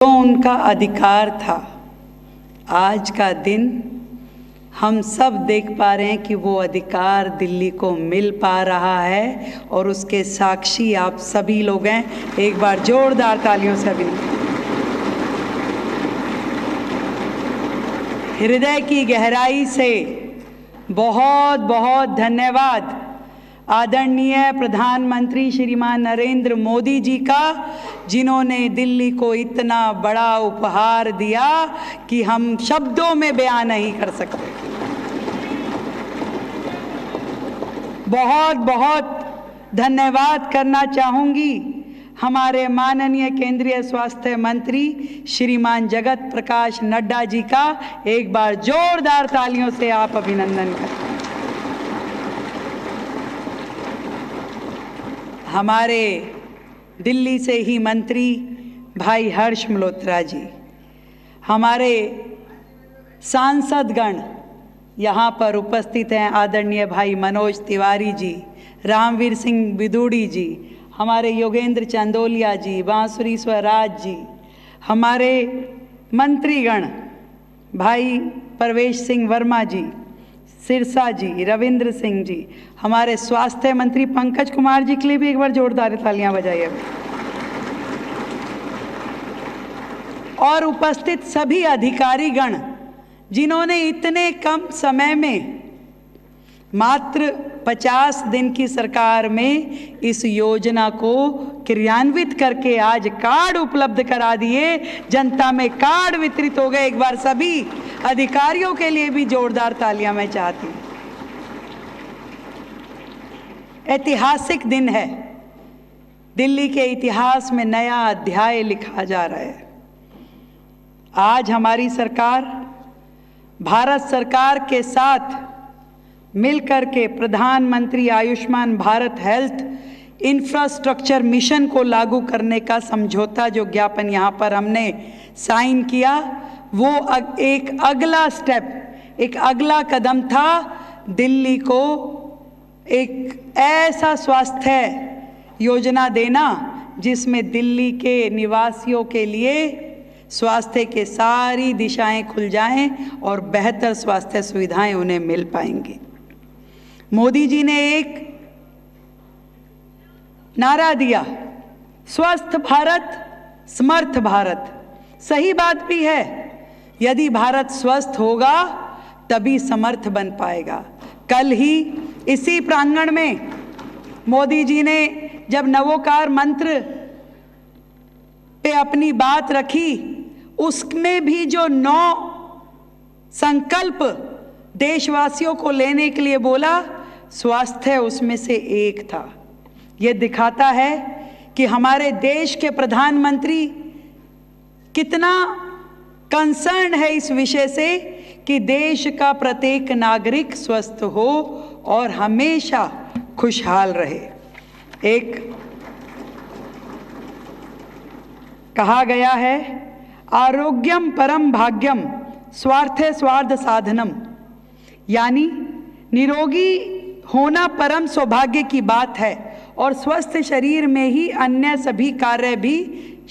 तो उनका अधिकार था। आज का दिन हम सब देख पा रहे हैं कि वो अधिकार दिल्ली को मिल पा रहा है और उसके साक्षी आप सभी लोग हैं। एक बार जोरदार तालियों से अभिनंदन। हृदय की गहराई से बहुत बहुत धन्यवाद आदरणीय प्रधानमंत्री श्रीमान नरेंद्र मोदी जी का, जिन्होंने दिल्ली को इतना बड़ा उपहार दिया कि हम शब्दों में बयान नहीं कर सकते। बहुत बहुत धन्यवाद करना चाहूँगी हमारे माननीय केंद्रीय स्वास्थ्य मंत्री श्रीमान जगत प्रकाश नड्डा जी का। एक बार जोरदार तालियों से आप अभिनंदन करें। हमारे दिल्ली से ही मंत्री भाई हर्ष मल्होत्रा जी, हमारे सांसदगण यहाँ पर उपस्थित हैं, आदरणीय भाई मनोज तिवारी जी, रामवीर सिंह बिदूड़ी जी, हमारे योगेंद्र चंदोलिया जी, बांसुरी स्वराज जी, हमारे मंत्रीगण भाई प्रवेश सिंह वर्मा जी, सिरसा जी, रविंद्र सिंह जी, हमारे स्वास्थ्य मंत्री पंकज कुमार जी के लिए भी एक बार जोरदार तालियां बजाइए। और उपस्थित सभी अधिकारीगण, जिन्होंने इतने कम समय में मात्र 50 दिन की सरकार में इस योजना को क्रियान्वित करके आज कार्ड उपलब्ध करा दिए, जनता में कार्ड वितरित हो गए। एक बार सभी अधिकारियों के लिए भी जोरदार तालियां मैं चाहती हूं। ऐतिहासिक दिन है, दिल्ली के इतिहास में नया अध्याय लिखा जा रहा है। आज हमारी सरकार भारत सरकार के साथ मिलकर के प्रधानमंत्री Ayushman Bharat health infrastructure mission को लागू करने का समझौता, जो ज्ञापन यहाँ पर हमने साइन किया, वो एक अगला स्टेप, एक अगला कदम था दिल्ली को एक ऐसा स्वास्थ्य योजना देना जिसमें दिल्ली के निवासियों के लिए स्वास्थ्य के सारी दिशाएं खुल जाएं और बेहतर स्वास्थ्य सुविधाएं उन्हें मिल पाएंगी। मोदी जी ने एक नारा दिया, स्वस्थ भारत समर्थ भारत। सही बात भी है, यदि भारत स्वस्थ होगा तभी समर्थ बन पाएगा। कल ही इसी प्रांगण में मोदी जी ने जब नवोकार मंत्र पे अपनी बात रखी, उसमें भी जो 9 संकल्प देशवासियों को लेने के लिए बोला, स्वास्थ्य उसमें से एक था। ये दिखाता है कि हमारे देश के प्रधानमंत्री कितना कंसर्न है इस विषय से कि देश का प्रत्येक नागरिक स्वस्थ हो और हमेशा खुशहाल रहे। एक कहा गया है, आरोग्यम परम भाग्यम स्वार्थे स्वार्थ साधनम, यानी निरोगी होना परम सौभाग्य की बात है और स्वस्थ शरीर में ही अन्य सभी कार्य भी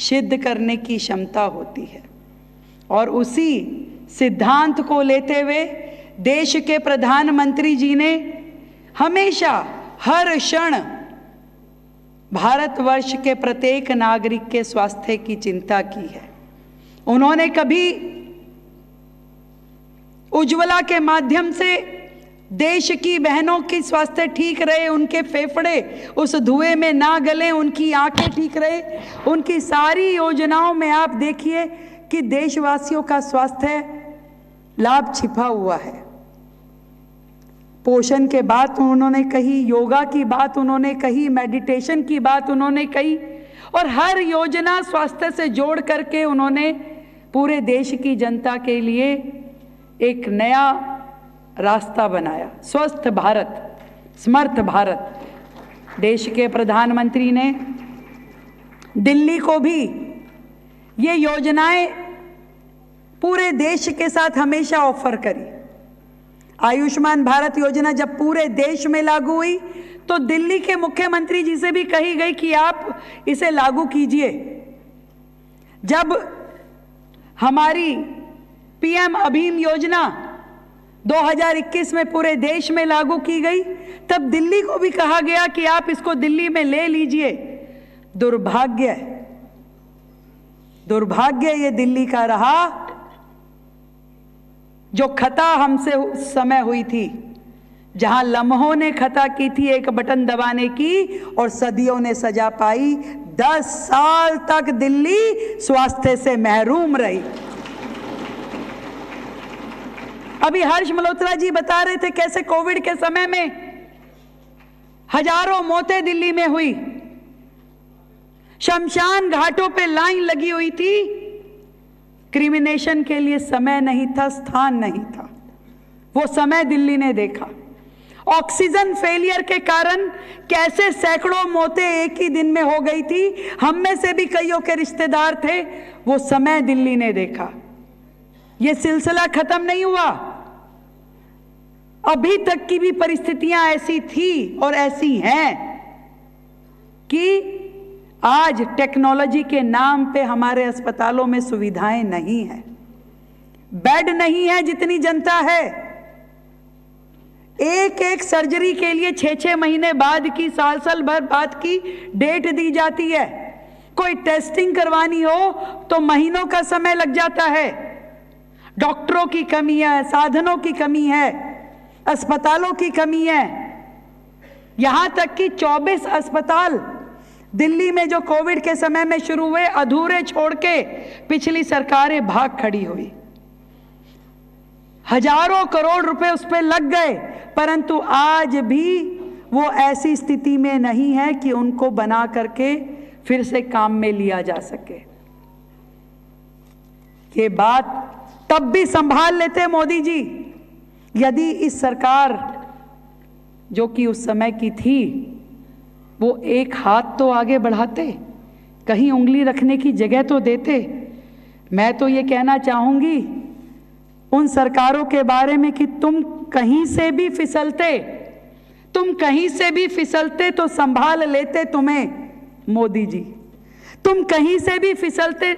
सिद्ध करने की क्षमता होती है। और उसी सिद्धांत को लेते हुए देश के प्रधानमंत्री जी ने हमेशा हर क्षण भारतवर्ष के प्रत्येक नागरिक के स्वास्थ्य की चिंता की है। उन्होंने कभी उज्ज्वला के माध्यम से देश की बहनों की स्वास्थ्य ठीक रहे, उनके फेफड़े उस धुएं में ना गले, उनकी आंखें ठीक रहे, उनकी सारी योजनाओं में आप देखिए कि देशवासियों का स्वास्थ्य लाभ छिपा हुआ है। पोषण के बात उन्होंने कही, योगा की बात उन्होंने कही, मेडिटेशन की बात उन्होंने कही, और हर योजना स्वास्थ्य से जोड़ करके उन्होंने पूरे देश की जनता के लिए एक नया रास्ता बनाया। स्वस्थ भारत समर्थ भारत। देश के प्रधानमंत्री ने दिल्ली को भी ये योजनाएं पूरे देश के साथ हमेशा ऑफर करी। आयुष्मान भारत योजना जब पूरे देश में लागू हुई तो दिल्ली के मुख्यमंत्री जी से भी कही गई कि आप इसे लागू कीजिए। जब हमारी पीएम अभीम योजना 2021 में पूरे देश में लागू की गई, तब दिल्ली को भी कहा गया कि आप इसको दिल्ली में ले लीजिए। दुर्भाग्य ये दिल्ली का रहा। जो खता हमसे उस समय हुई थी, जहां लम्हों ने खता की थी एक बटन दबाने की और सदियों ने सजा पाई, 10 साल तक दिल्ली स्वास्थ्य से महरूम रही। अभी हर्ष मल्होत्रा जी बता रहे थे कैसे कोविड के समय में हजारों मौतें दिल्ली में हुई, शमशान घाटों पे लाइन लगी हुई थी। क्रिमिनेशन के लिए समय नहीं था, स्थान नहीं था, वो समय दिल्ली ने देखा। ऑक्सीजन फेलियर के कारण कैसे सैकड़ों मौतें एक ही दिन में हो गई थी, हम में से भी कईयों के रिश्तेदार थे, वो समय दिल्ली ने देखा। ये सिलसिला खत्म नहीं हुआ, अभी तक की भी परिस्थितियां ऐसी थी और ऐसी हैं कि आज टेक्नोलॉजी के नाम पे हमारे अस्पतालों में सुविधाएं नहीं है, बेड नहीं है जितनी जनता है। एक सर्जरी के लिए 6-6 महीने बाद की, साल भर बाद की डेट दी जाती है। कोई टेस्टिंग करवानी हो तो महीनों का समय लग जाता है। डॉक्टरों की कमी है, साधनों की कमी है, अस्पतालों की कमी है। यहां तक कि 24 अस्पताल दिल्ली में जो कोविड के समय में शुरू हुए, अधूरे छोड़ के पिछली सरकारें भाग खड़ी हुई। हजारों करोड़ रुपए उस पर लग गए, परंतु आज भी वो ऐसी स्थिति में नहीं है कि उनको बना करके फिर से काम में लिया जा सके। ये बात तब भी संभाल लेते मोदी जी, यदि इस सरकार जो कि उस समय की थी वो एक हाथ तो आगे बढ़ाते, कहीं उंगली रखने की जगह तो देते। मैं तो ये कहना चाहूंगी उन सरकारों के बारे में कि तुम कहीं से भी फिसलते तो संभाल लेते तुम्हें मोदी जी। तुम कहीं से भी फिसलते